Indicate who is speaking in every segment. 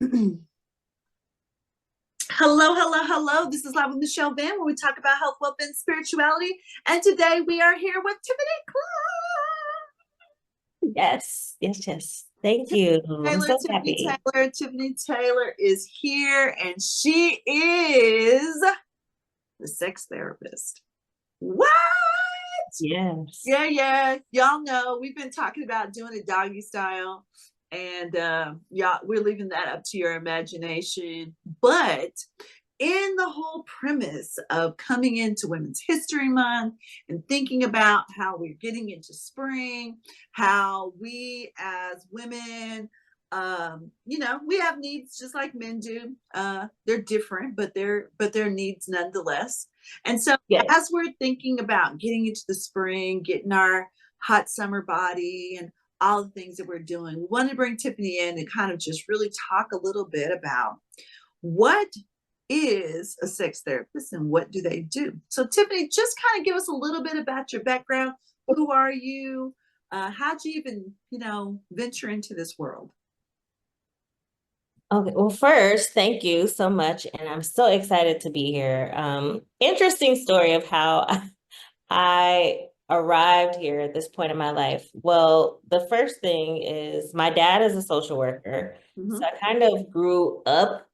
Speaker 1: Hello, hello, hello. This is Live with Michelle Van, where we talk about health, wealth, and spirituality. And today we are here with Tiffany
Speaker 2: Yes, yes, yes. Thank you. I'm
Speaker 1: Taylor.
Speaker 2: so
Speaker 1: Tiffany
Speaker 2: happy.
Speaker 1: Taylor. Tiffany Taylor is here, and she is the sex therapist. What?
Speaker 2: Yes.
Speaker 1: Yeah, yeah. Y'all know we've been talking about doing a doggy style, and yeah, we're leaving that up to your imagination. But in the whole premise of coming into Women's History Month and thinking about how we're getting into spring, how we as women, we have needs just like men do. They're different, but they're needs nonetheless. And so,
Speaker 2: Yes.
Speaker 1: as we're thinking about getting into the spring, getting our hot summer body, and all the things that we're doing, we want to bring Tiffany in and kind of just really talk a little bit about what is a sex therapist and what do they do. So, Tiffany, just kind of give us a little bit about your background. Who are you? How'd you even, venture into this world?
Speaker 2: Okay. Well, first, thank you so much. And I'm so excited to be here. Interesting story of how I arrived here at this point in my life. Well, the first thing is my dad is a social worker. So
Speaker 1: Mm-hmm.
Speaker 2: I kind of grew up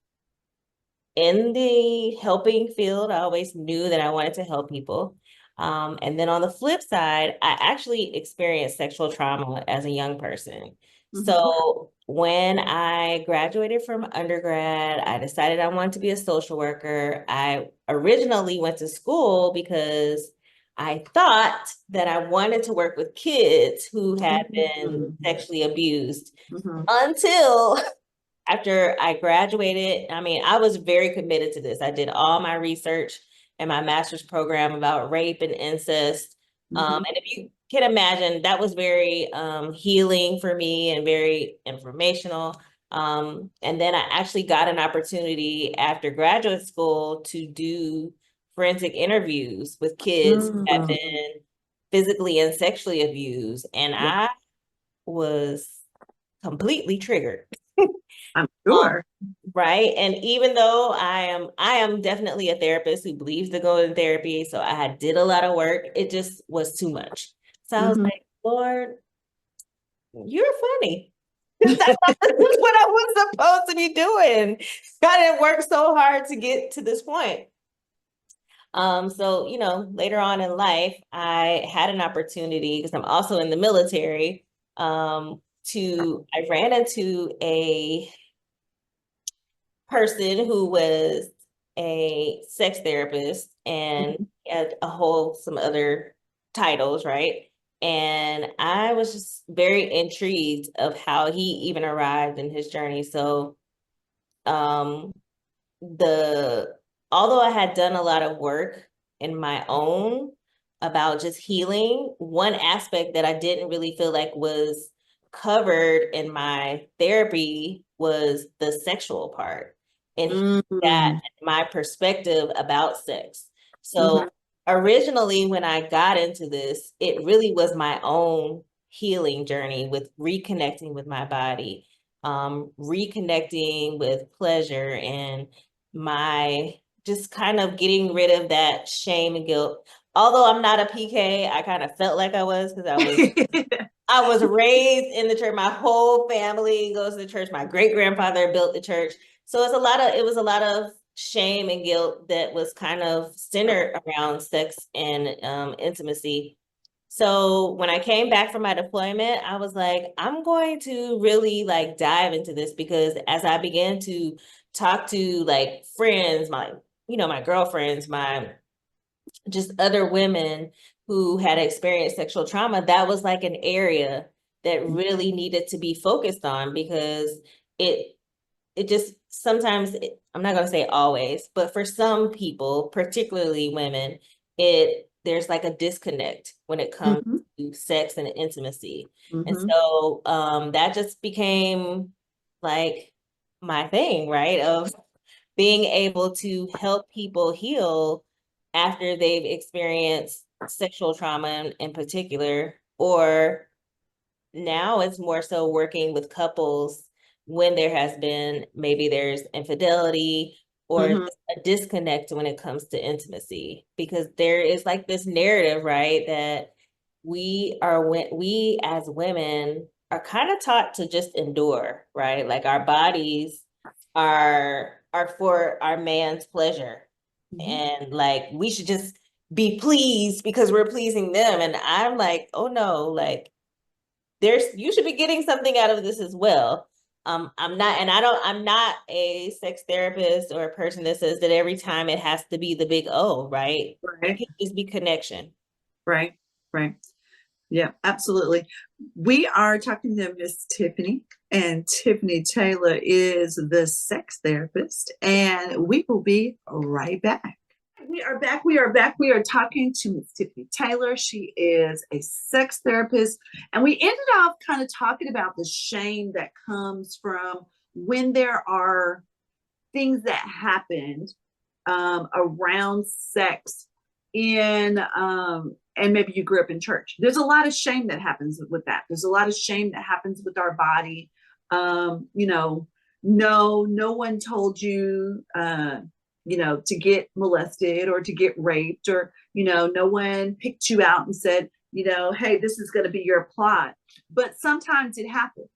Speaker 2: in the helping field. I always knew that I wanted to help people. And then on the flip side, I actually experienced sexual trauma as a young person.
Speaker 1: Mm-hmm.
Speaker 2: So when I graduated from undergrad, I decided I wanted to be a social worker. I originally went to school because I thought that I wanted to work with kids who had been
Speaker 1: Mm-hmm.
Speaker 2: sexually abused
Speaker 1: Mm-hmm.
Speaker 2: until after I graduated. I mean, I was very committed to this. I did all my research in my master's program about rape and incest.
Speaker 1: Mm-hmm.
Speaker 2: And if you can imagine, that was very healing for me and very informational. And then I actually got an opportunity after graduate school to do forensic interviews with kids who had
Speaker 1: Mm-hmm.
Speaker 2: been physically and sexually abused. And
Speaker 1: Yeah,
Speaker 2: I was completely triggered.
Speaker 1: I'm
Speaker 2: Um,
Speaker 1: sure.
Speaker 2: right. And even though I am definitely a therapist who believes to go in therapy. So I had did a lot of work. It just was too much. So I was
Speaker 1: Mm-hmm.
Speaker 2: like, Lord, you're funny. This is what I was supposed to be doing. I didn't work so hard to get to this point. So, later on in life, I had an opportunity because I'm also in the military. I ran into a person who was a sex therapist and had some other titles, right? And I was just very intrigued of how he even arrived in his journey. So, um, the although I had done a lot of work in my own about just healing, one aspect that I didn't really feel like was covered in my therapy was the sexual part and that
Speaker 1: Mm-hmm.
Speaker 2: my perspective about sex.
Speaker 1: Mm-hmm.
Speaker 2: So originally when I got into this, it really was my own healing journey with reconnecting with my body, reconnecting with pleasure and my just kind of getting rid of that shame and guilt. Although I'm not a PK, I kind of felt like I was because I was raised in the church. My whole family goes to the church. My great grandfather built the church. So it was a lot of shame and guilt that was kind of centered around sex and intimacy. So when I came back from my deployment, I was like, I'm going to really like dive into this because as I began to talk to like friends, my girlfriends, my just other women who had experienced sexual trauma, that was like an area that really needed to be focused on because it it just sometimes I'm not going to say always, but for some people, particularly women, it there's like a disconnect when it comes
Speaker 1: Mm-hmm.
Speaker 2: to sex and intimacy. And
Speaker 1: Mm-hmm.
Speaker 2: so that just became like my thing, right? Of being able to help people heal after they've experienced sexual trauma in particular, or now it's more so working with couples when there has been, maybe there's infidelity or
Speaker 1: Mhm.
Speaker 2: a disconnect when it comes to intimacy, because there is like this narrative, right, that we as women are kind of taught to just endure, right? Like our bodies are for our man's pleasure,
Speaker 1: Mhm.
Speaker 2: and like we should just be pleased because we're pleasing them. And I'm like, oh no, like there's you should be getting something out of this as well. I'm not, and I'm not a sex therapist or a person that says that every time it has to be the big O, right? It
Speaker 1: Right.
Speaker 2: can just be connection.
Speaker 1: Right. Right. Yeah, absolutely. We are talking to Miss Tiffany, and Tiffany Taylor is the sex therapist, and we will be right back. We are back. We are back. We are talking to Miss Tiffany Taylor. She is a sex therapist, and we ended off kind of talking about the shame that comes from when there are things that happened around sex in and maybe you grew up in church. There's a lot of shame that happens with that. There's a lot of shame that happens with our body. You know, no one told you to get molested or to get raped, or no one picked you out and said, hey, this is going to be your plot. But sometimes it happens.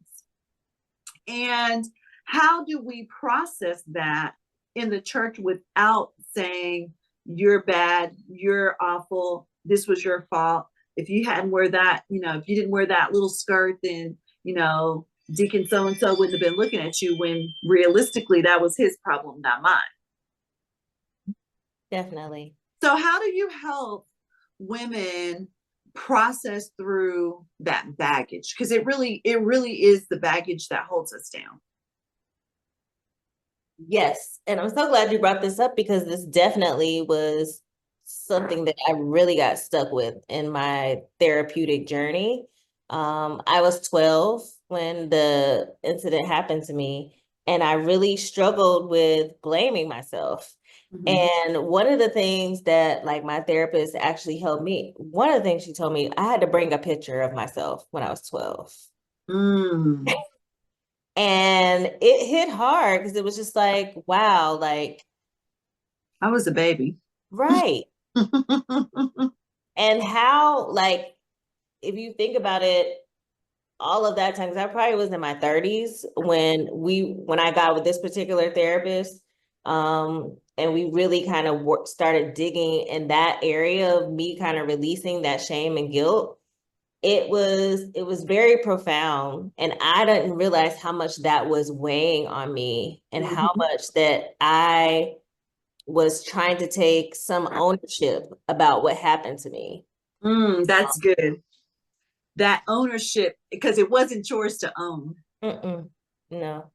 Speaker 1: And how do we process that in the church without saying, you're bad, you're awful, this was your fault? If you hadn't wear that, if you didn't wear that little skirt, then, Deacon so and so wouldn't have been looking at you, when realistically that was his problem, not mine.
Speaker 2: Definitely.
Speaker 1: So, how do you help women process through that baggage? Because it really is the baggage that holds us down.
Speaker 2: Yes. And I'm so glad you brought this up, because this definitely was something that I really got stuck with in my therapeutic journey. I was 12 when the incident happened to me, and I really struggled with blaming myself.
Speaker 1: Mm-hmm.
Speaker 2: And one of the things that like my therapist actually helped me, one of the things she told me, I had to bring a picture of myself when I was 12.
Speaker 1: Mm.
Speaker 2: And it hit hard because it was just like, wow, like,
Speaker 1: I was a baby.
Speaker 2: right. And how, like, if you think about it, all of that time, because I probably was in my 30s when I got with this particular therapist. And we really kind of started digging in that area of me kind of releasing that shame and guilt. It was very profound, and I didn't realize how much that was weighing on me, and how
Speaker 1: Mhm.
Speaker 2: much that I was trying to take some ownership about what happened to me.
Speaker 1: That's good. That ownership, because it wasn't yours to own.
Speaker 2: Mm-mm, no.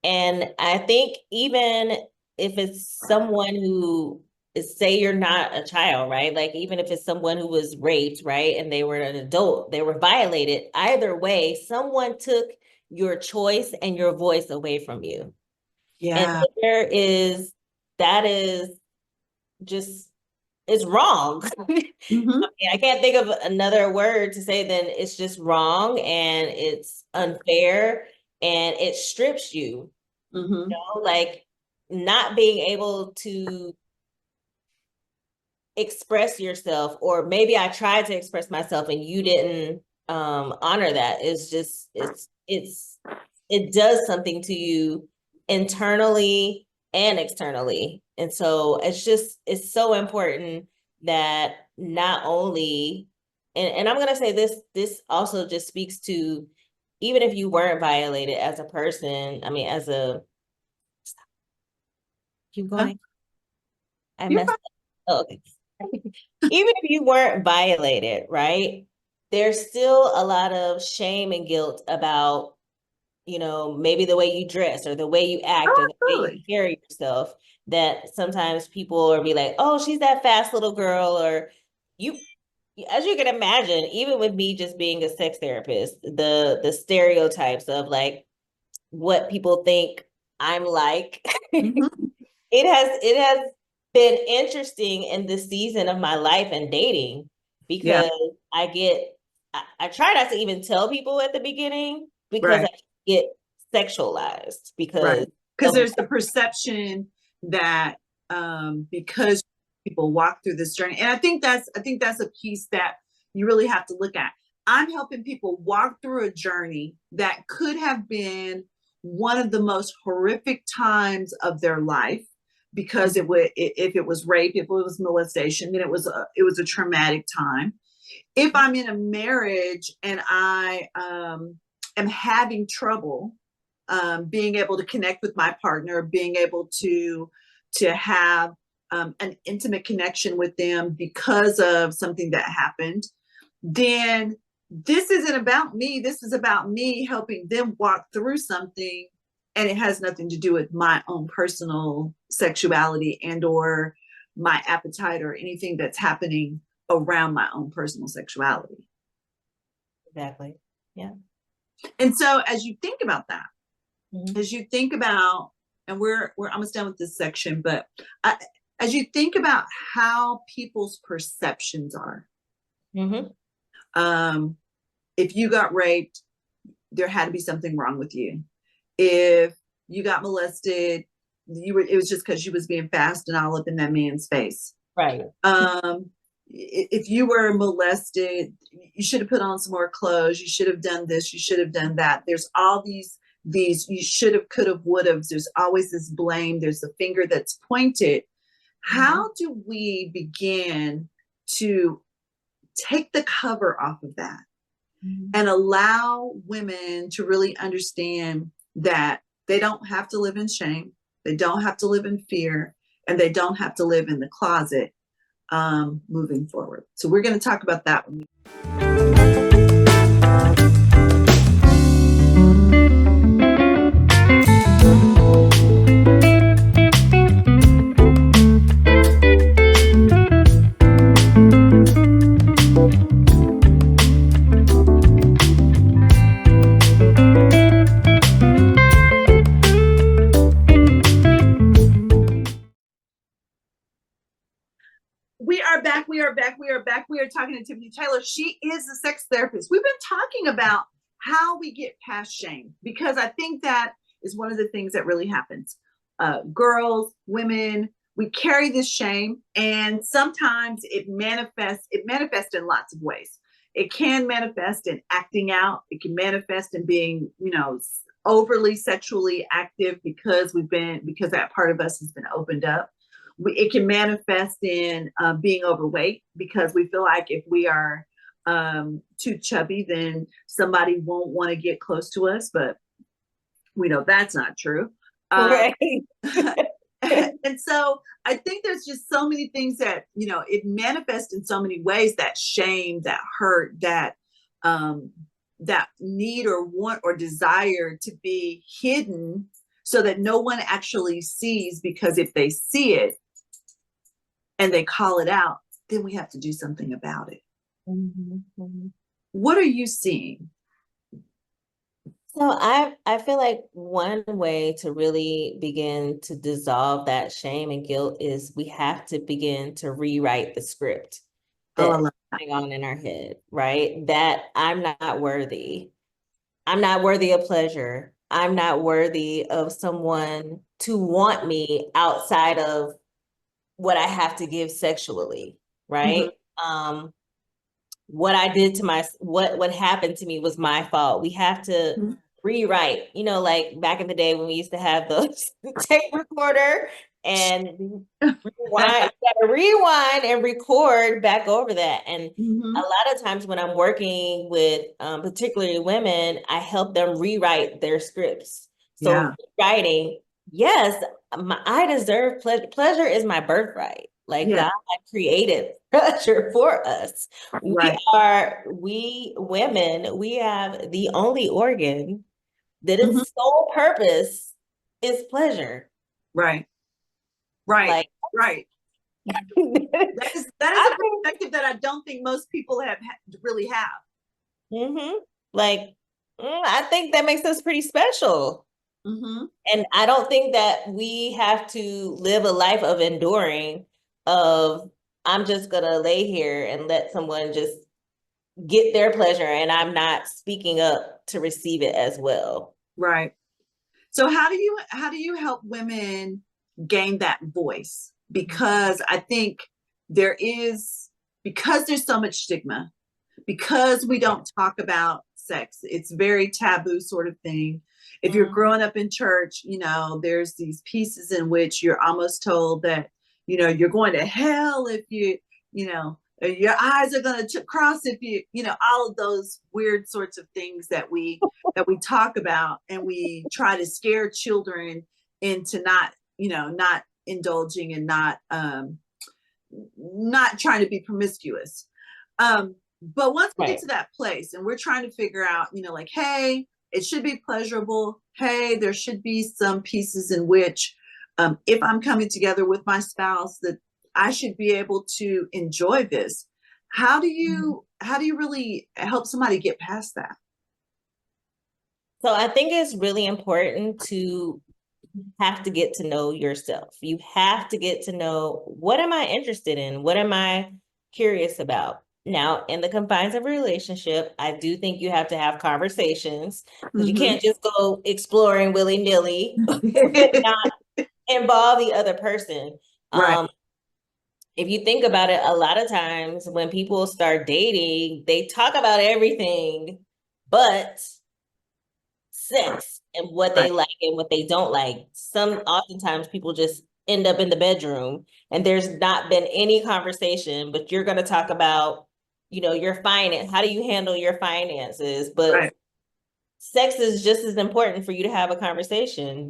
Speaker 2: And I think even if it's someone who is, say you're not a child, right? Like even if it's someone who was raped, right? And they were an adult, they were violated. Either way, someone took your choice and your voice away from you. And
Speaker 1: Yeah.
Speaker 2: that is just, it's wrong.
Speaker 1: Hmm.
Speaker 2: I can't think of another word to say than it's just wrong, and it's unfair, and it strips you,
Speaker 1: Hmm.
Speaker 2: like not being able to express yourself, or maybe I tried to express myself and you didn't honor that. It's just it does something to you internally and externally. And so it's so important that not only, and I'm gonna say this also just speaks to, even if you weren't violated as a person, I mean, as a, keep
Speaker 1: Huh?
Speaker 2: going. I
Speaker 1: You're
Speaker 2: messed
Speaker 1: fine.
Speaker 2: up. Oh, okay. Even if you weren't violated, right? There's still a lot of shame and guilt about, maybe the way you dress or the way you act or
Speaker 1: Oh,
Speaker 2: the way you
Speaker 1: absolutely.
Speaker 2: carry yourself, that sometimes people will be like, oh, she's that fast little girl, or you, as you can imagine, even with me just being a sex therapist, the stereotypes of like what people think I'm like.
Speaker 1: Hmm.
Speaker 2: It has been interesting in this season of my life and dating,
Speaker 1: Yeah.
Speaker 2: because I try not to even tell people at the beginning, because I
Speaker 1: Right.
Speaker 2: get sexualized
Speaker 1: Right.
Speaker 2: because
Speaker 1: Because
Speaker 2: of
Speaker 1: there's the perception that because people walk through this journey, and I think that's a piece that you really have to look at. I'm helping people walk through a journey that could have been one of the most horrific times of their life because it would if it was rape, if it was molestation, then it was a traumatic time. If I'm in a marriage and I am having trouble being able to connect with my partner, being able to have an intimate connection with them because of something that happened, then this isn't about me. This is about me helping them walk through something, and it has nothing to do with my own personal sexuality and or my appetite or anything that's happening around my own personal sexuality.
Speaker 2: exactly. Yeah.
Speaker 1: And so as you think about that,
Speaker 2: Mm-hmm.
Speaker 1: as you think about, and we're almost done with this section, but I, as you think about how people's perceptions are,
Speaker 2: Mm-hmm.
Speaker 1: um, if you got raped, there had to be something wrong with you. If you got molested, it was just because you was being fast and all up in that man's face.
Speaker 2: Right.
Speaker 1: If you were molested, you should have put on some more clothes. You should have done this. You should have done that. There's all these you should have, could have, would have. There's always this blame. There's a finger that's pointed.
Speaker 2: Mm-hmm.
Speaker 1: How do we begin to take the cover off of that and allow women to really understand that they don't have to live in shame, they don't have to live in fear, and they don't have to live in the closet moving forward? So we're going to talk about that when we are back. We are back. We are back. We are talking to Tiffany Taylor. She is a sex therapist. We've been talking about how we get past shame because I think that is one of the things that really happens. Girls, women, we carry this shame, and sometimes it manifests. It manifests in lots of ways. It can manifest in acting out. It can manifest in being, overly sexually active because that part of us has been opened up. It can manifest in being overweight because we feel like if we are too chubby, then somebody won't want to get close to us. But we know that's not true.
Speaker 2: Right.
Speaker 1: And so I think there's just so many things that, it manifests in so many ways, that shame, that hurt, that need or want or desire to be hidden so that no one actually sees, because if they see it, and they call it out, then we have to do something about it.
Speaker 2: Mm-hmm. Mm-hmm.
Speaker 1: What are you seeing?
Speaker 2: So I feel like one way to really begin to dissolve that shame and guilt is we have to begin to rewrite the script
Speaker 1: Oh, I
Speaker 2: that's
Speaker 1: love
Speaker 2: going on in our head, right? That I'm not worthy. I'm not worthy of pleasure. I'm not worthy of someone to want me outside of what I have to give sexually,
Speaker 1: that. Mm-hmm.
Speaker 2: right? What I did to what happened to me was my fault. We have to
Speaker 1: Mm-hmm.
Speaker 2: rewrite, like back in the day when we used to have the tape recorder and rewind, rewind and record back over that. And a
Speaker 1: Mm-hmm.
Speaker 2: lot of times when I'm working with particularly women, I help them rewrite their scripts. So
Speaker 1: Yeah.
Speaker 2: writing, yes, I deserve pleasure. Pleasure is my birthright. Like
Speaker 1: Yeah.
Speaker 2: God created pleasure for us.
Speaker 1: Right.
Speaker 2: We women, we have the only organ that
Speaker 1: Mm-hmm.
Speaker 2: its sole purpose is pleasure.
Speaker 1: Right. Right.
Speaker 2: Like,
Speaker 1: Right.
Speaker 2: I
Speaker 1: That is a
Speaker 2: think,
Speaker 1: perspective that I don't think most people really have.
Speaker 2: mm-hmm, like, I think that makes us pretty special.
Speaker 1: Mm-hmm.
Speaker 2: And I don't think that we have to live a life of enduring of I'm just gonna lay here and let someone just get their pleasure and I'm not speaking up to receive it as well.
Speaker 1: Right. So how do you help women gain that voice? Because I think there is because there's so much stigma, because we don't talk about sex. It's very taboo sort of thing. If you're
Speaker 2: Mhm.
Speaker 1: growing up in church, there's these pieces in which you're almost told that, you're going to hell if your eyes are going to cross if all of those weird sorts of things that we talk about, and we try to scare children into not indulging, and not trying to be promiscuous. But once we get
Speaker 2: Right.
Speaker 1: to that place and we're trying to figure out, like, hey, it should be pleasurable. Hey, there should be some pieces in which, if I'm coming together with my spouse, that I should be able to enjoy this. How do
Speaker 2: Mhm.
Speaker 1: you how do you really help somebody get past that?
Speaker 2: So I think it's really important to have to get to know yourself. You have to get to know, what am I interested in? What am I curious about? Now, in the confines of a relationship, I do think you have to have conversations, because you
Speaker 1: Hmm.
Speaker 2: can't just go exploring willy-nilly and not involve the other person.
Speaker 1: Right,
Speaker 2: Um, if you think about it, a lot of times when people start dating, they talk about everything but sex and what they
Speaker 1: right,
Speaker 2: like and what they don't like. Oftentimes people just end up in the bedroom and there's not been any conversation, but you're going to talk about, your finance. How do you handle your finances? But
Speaker 1: right,
Speaker 2: sex is just as important for you to have a conversation.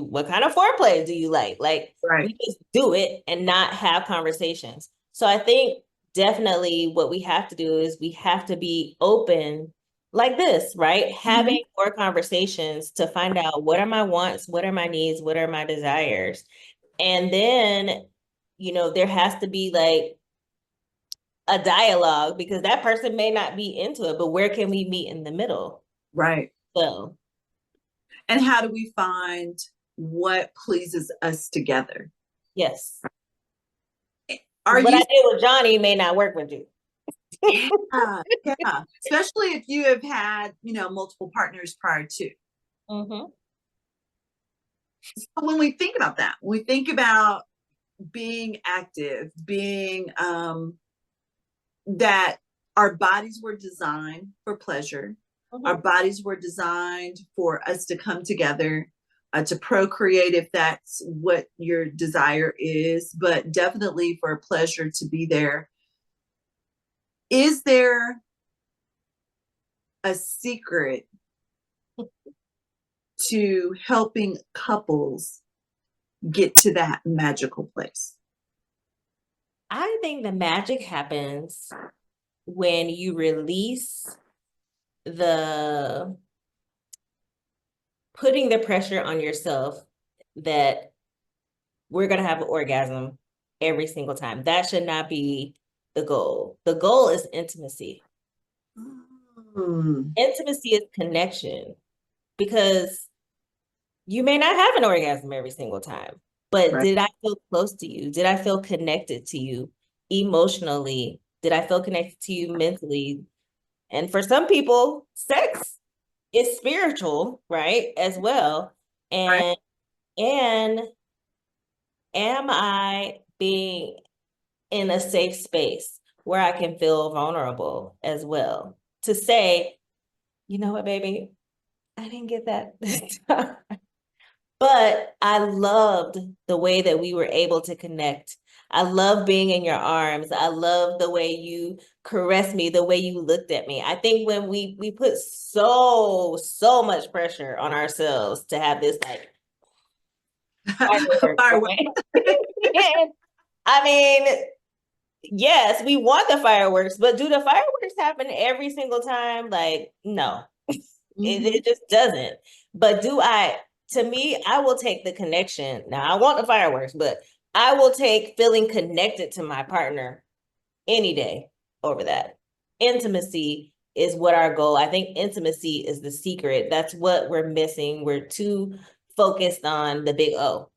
Speaker 2: What kind of foreplay do you like? Like,
Speaker 1: right.
Speaker 2: we just do it and not have conversations. So I think definitely what we have to do is we have to be open like this, right?
Speaker 1: Hmm.
Speaker 2: Having more conversations to find out, what are my wants, what are my needs, what are my desires. And then, there has to be like a dialogue, because that person may not be into it, but where can we meet in the middle?
Speaker 1: Right.
Speaker 2: So,
Speaker 1: And how do we find what pleases us together?
Speaker 2: yes.
Speaker 1: Are
Speaker 2: What I
Speaker 1: you
Speaker 2: did with Johnny may not work with you.
Speaker 1: Yeah, yeah. Especially if you have had, multiple partners prior to.
Speaker 2: Mm-hmm.
Speaker 1: So when we think about that, when we think about being active, being that our bodies were designed for pleasure, our
Speaker 2: Mm-hmm.
Speaker 1: bodies were designed for us to come together, to procreate if that's what your desire is, but definitely for pleasure to be there. Is there a secret to helping couples get to that magical place?
Speaker 2: I think the magic happens when you release the putting the pressure on yourself that we're going to have an orgasm every single time. That should not be the goal. The goal is intimacy.
Speaker 1: Mm,
Speaker 2: Intimacy is connection, because you may not have an orgasm every single time, but
Speaker 1: right,
Speaker 2: did I feel close to you? Did I feel connected to you emotionally? Did I feel connected to you mentally? And for some people, sex is spiritual, right? As well.
Speaker 1: right,
Speaker 2: And am I being in a safe space where I can feel vulnerable as well? To say, you know what, baby, I didn't get that this time. But I loved the way that we were able to connect. I love being in your arms. I love the way you caressed me, the way you looked at me. I think when we put so much pressure on ourselves to have this like fireworks,
Speaker 1: firework.
Speaker 2: right? And I mean, yes, we want the fireworks, but do the fireworks happen every single time? Like, no,
Speaker 1: Hmm.
Speaker 2: it just doesn't. But to me, I will take the connection. Now, I want the fireworks, but I will take feeling connected to my partner any day over that. Intimacy is what our goal. I think intimacy is the secret. That's what we're missing. We're too focused on the big O.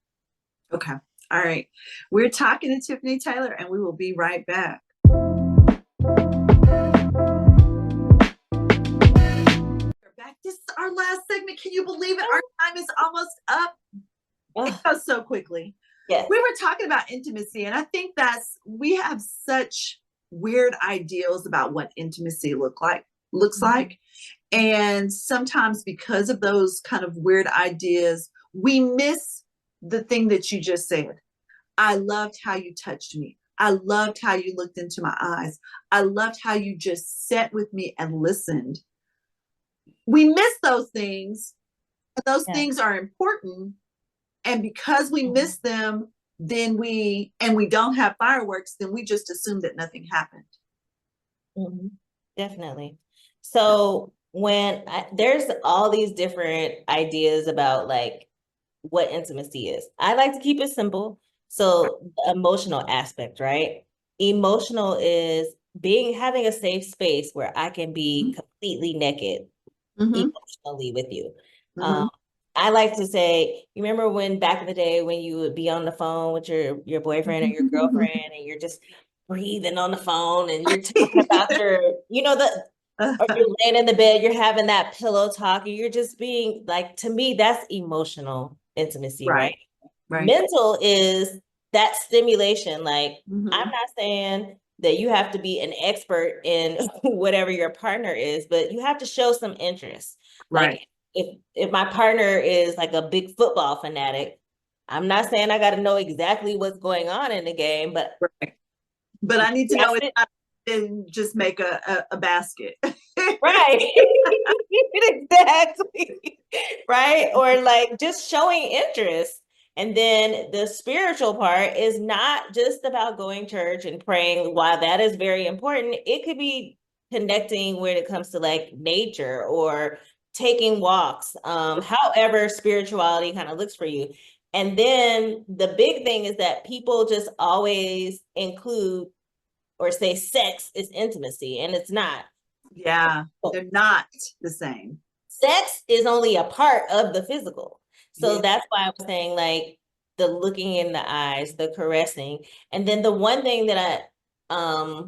Speaker 1: Okay. All right. We're talking to Tiffany Taylor, and we will be right back. We're back. our last segment. Can you believe it? Our time is almost up. It
Speaker 2: Oh,
Speaker 1: goes so quickly.
Speaker 2: yes.
Speaker 1: We were talking about intimacy, and I think we have such weird ideals about what intimacy looks
Speaker 2: Mhm.
Speaker 1: like. And sometimes because of those kind of weird ideas, we miss the thing that you just said. I loved how you touched me. I loved how you looked into my eyes. I loved how you just sat with me and listened. We miss those things, and those
Speaker 2: Yeah.
Speaker 1: things are important. And because we
Speaker 2: Mhm.
Speaker 1: miss them, then we don't have fireworks, then we just assume that nothing happened.
Speaker 2: Mhm. Definitely. So there's all these different ideas about like what intimacy is. I like to keep it simple. So the emotional aspect, right? Emotional is having a safe space where I can be completely naked
Speaker 1: Mm-hmm.
Speaker 2: emotionally with you. Um,
Speaker 1: Mm-hmm.
Speaker 2: I like to say, you remember when back in the day when you would be on the phone with your boyfriend or your girlfriend and you're just breathing on the phone and you're talking about or you're laying in the bed, you're having that pillow talk, and you're just being like, to me, that's emotional intimacy, right?
Speaker 1: Right. Right.
Speaker 2: Mental is that stimulation. Like, I'm
Speaker 1: Mm-hmm.
Speaker 2: not saying that you have to be an expert in whatever your partner is, but you have to show some interest.
Speaker 1: Right.
Speaker 2: Like, if my partner is like a big football fanatic, I'm not saying I got to know exactly what's going on in the game, but
Speaker 1: Right. But I need to know
Speaker 2: that's
Speaker 1: it
Speaker 2: it.
Speaker 1: and just make a basket.
Speaker 2: Right. Exactly. Right. Or like just showing interest. And then the spiritual part is not just about going to church and praying. While that is very important, it could be connecting when it comes to like nature or taking walks. However spirituality kind of looks for you. And then the big thing is that people just always include or say sex is intimacy, and it's not.
Speaker 1: Yeah, they're not the same.
Speaker 2: Sex is only a part of the physical. So
Speaker 1: Yeah.
Speaker 2: that's why I was saying like the looking in the eyes, the caressing. And then the one thing that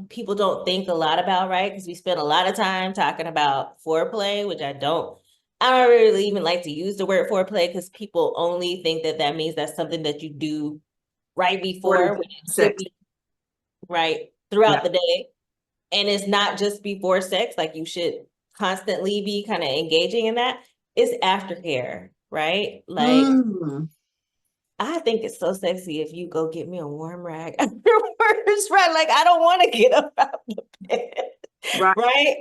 Speaker 2: people don't think a lot about, right? Because we spend a lot of time talking about foreplay, which I don't really even like to use the word foreplay because people only think that that means that's something that you do right
Speaker 1: Order
Speaker 2: before
Speaker 1: to
Speaker 2: when it should
Speaker 1: sex.
Speaker 2: be right
Speaker 1: Yeah.
Speaker 2: throughout the day. And it's not just before sex, like you should constantly be kind of engaging in that. It's aftercare, right? Like,
Speaker 1: Mm,
Speaker 2: I think it's so sexy if you go get me a warm rag afterwards, right? Like, I don't want to get up out the bed,
Speaker 1: right.
Speaker 2: right?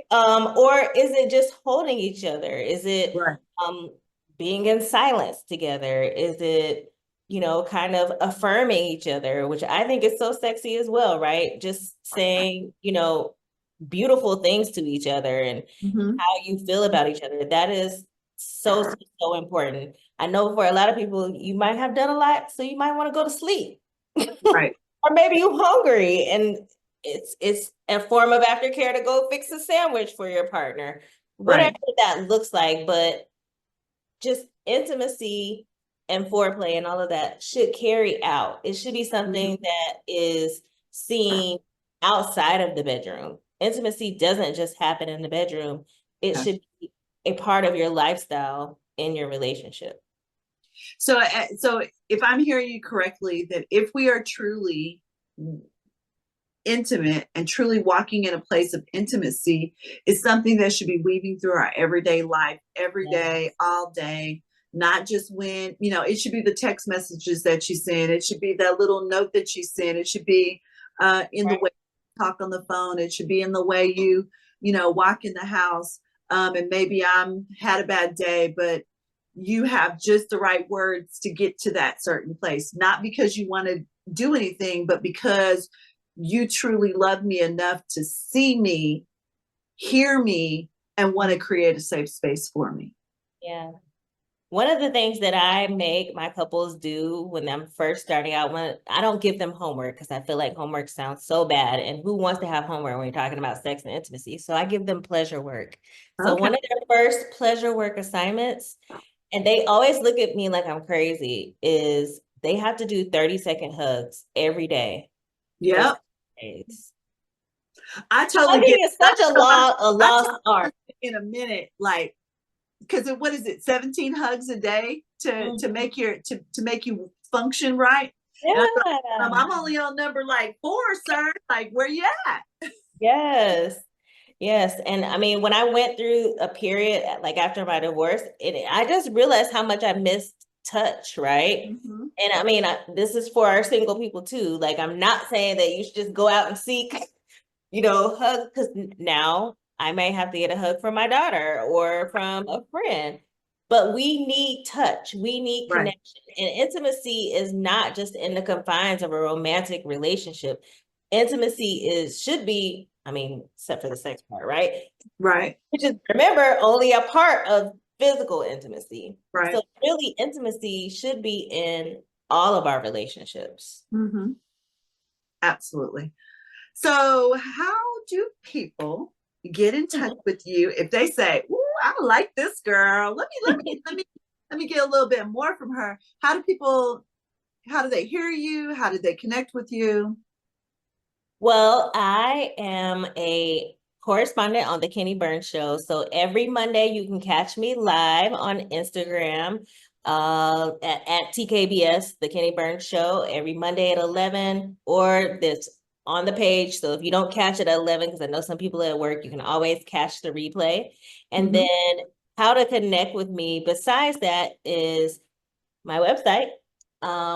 Speaker 2: Or is it just holding each other? Is it
Speaker 1: Right.
Speaker 2: um being in silence together? Is it, kind of affirming each other, which I think is so sexy as well, right? Just saying, beautiful things to each other and
Speaker 1: Mm-hmm.
Speaker 2: how you feel about each other. That is so, so, so important. I know for a lot of people, you might have done a lot, so you might want to go to sleep.
Speaker 1: Right.
Speaker 2: Or maybe you're hungry and it's a form of aftercare to go fix a sandwich for your partner. Whatever
Speaker 1: Right.
Speaker 2: that looks like, but just intimacy and foreplay and all of that should carry out. It should be something
Speaker 1: Mm-hmm.
Speaker 2: that is seen outside of the bedroom. Intimacy doesn't just happen in the bedroom. It
Speaker 1: Okay.
Speaker 2: should be a part of your lifestyle in your relationship.
Speaker 1: So if I'm hearing you correctly, that if we are truly intimate and truly walking in a place of intimacy is something that should be weaving through our everyday life, every day,
Speaker 2: Yes.
Speaker 1: all day, not just when, it should be the text messages that you send. It should be that little note that you send. It should be in the
Speaker 2: Right.
Speaker 1: way you talk on the phone. It should be in the way you walk in the house. And maybe I'm had a bad day, but you have just the right words to get to that certain place, not because you want to do anything, but because you truly love me enough to see me, hear me, and want to create a safe space for me.
Speaker 2: Yeah. One of the things that I make my couples do when I'm first starting out, when I don't give them homework because I feel like homework sounds so bad. And who wants to have homework when you're talking about sex and intimacy? So I give them pleasure work. So
Speaker 1: Okay.
Speaker 2: one of their first pleasure work assignments, and they always look at me like I'm crazy, is they have to do 30-second hugs every day for
Speaker 1: Yep.
Speaker 2: 6 days.
Speaker 1: I
Speaker 2: I
Speaker 1: totally get
Speaker 2: think
Speaker 1: it.
Speaker 2: it's such a
Speaker 1: I
Speaker 2: lost
Speaker 1: tell
Speaker 2: art.
Speaker 1: in a minute, like because what is it, 17 hugs a day to
Speaker 2: Mhm.
Speaker 1: make to make you function right? And I thought,
Speaker 2: Yeah.
Speaker 1: I'm only on number like 4, sir. Like, where you at?
Speaker 2: Yes. Yes. And I mean, when I went through a period like after my divorce, I just realized how much I missed touch, right?
Speaker 1: Mhm.
Speaker 2: And I mean, this is for our single people too. Like, I'm not saying that you should just go out and seek, hug, because now I may have to get a hug from my daughter or from a friend. But we need touch. We need
Speaker 1: Right,
Speaker 2: connection. And intimacy is not just in the confines of a romantic relationship. Intimacy should be, I mean, except for the sex part, right?
Speaker 1: right,
Speaker 2: Which is, remember, only a part of physical intimacy. So
Speaker 1: right.
Speaker 2: really, intimacy should be in all of our relationships.
Speaker 1: Hmm. Absolutely. So, how do people get in touch with you if they say, "Ooh, I like this girl. Let me get a little bit more from her." How do people? How do they hear you? How do they connect with you?
Speaker 2: Well, I am a correspondent on the Kenny Burns Show. So every Monday you can catch me live on Instagram at TKBS, the Kenny Burns Show, every Monday at 11, or this on the page. So if you don't catch it at 11, because I know some people at work, you can always catch the replay. And
Speaker 1: Hmm.
Speaker 2: then how to connect with me besides that is my website,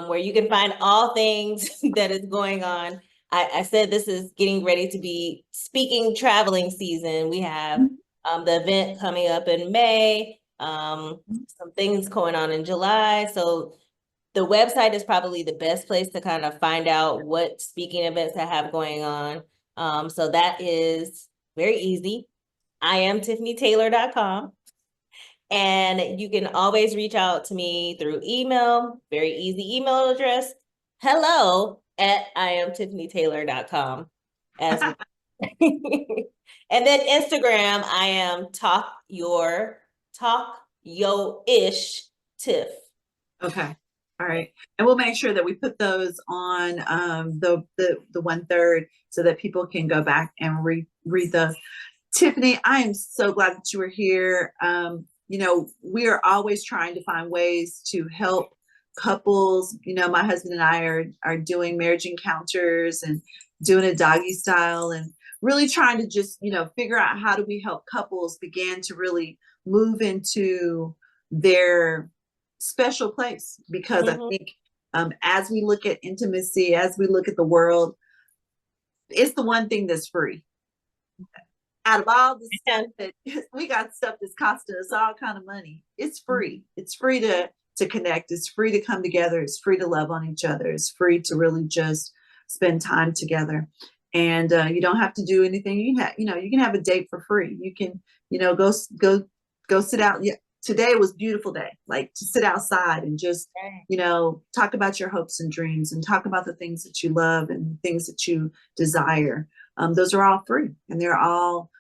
Speaker 2: where you can find all things that is going on. I said this is getting ready to be speaking traveling season. We have the event coming up in May, some things going on in July. So the website is probably the best place to kind of find out what speaking events I have going on. So that is very easy. I am TiffanyTaylor.com. And you can always reach out to me through email, very easy email address, hello at iamtiffanytaylor.com as well. And then Instagram, I am talk yo ish Tiff.
Speaker 1: Okay. All right. And we'll make sure that we put those on the 1/3 so that people can go back and read those. Tiffany, I am so glad that you were here. We are always trying to find ways to help couples. My husband and I are doing marriage encounters and doing a doggy style and really trying to just, figure out how do we help couples begin to really move into their special place. Because I
Speaker 2: Mhm.
Speaker 1: think as we look at intimacy, as we look at the world, it's the one thing that's free out of all the stuff
Speaker 2: And
Speaker 1: that we got, stuff that's costing us all kind of money. It's free. It's free to connect. It's free to come together. It's free to love on each other. It's free to really just spend time together. And you don't have to do anything. You can have a date for free. You can, go sit out. Yeah, today was a beautiful day. Like to sit outside and just, talk about your hopes and dreams and talk about the things that you love and things that you desire. Those are all free, and they're all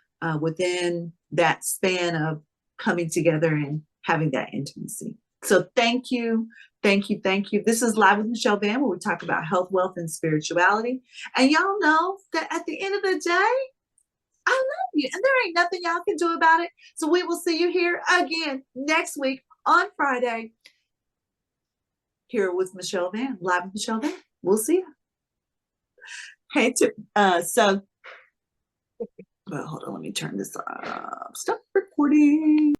Speaker 1: within that span of coming together and having that intimacy. So thank you, thank you, thank you. This is Live with Michelle Van, where we talk about health, wealth, and spirituality. And y'all know that at the end of the day, I love you, and there ain't nothing y'all can do about it. So we will see you here again next week on Friday, here with Michelle Van, Live with Michelle Van. We'll see you. Hey, so well, hold on, let me turn this off. Stop recording.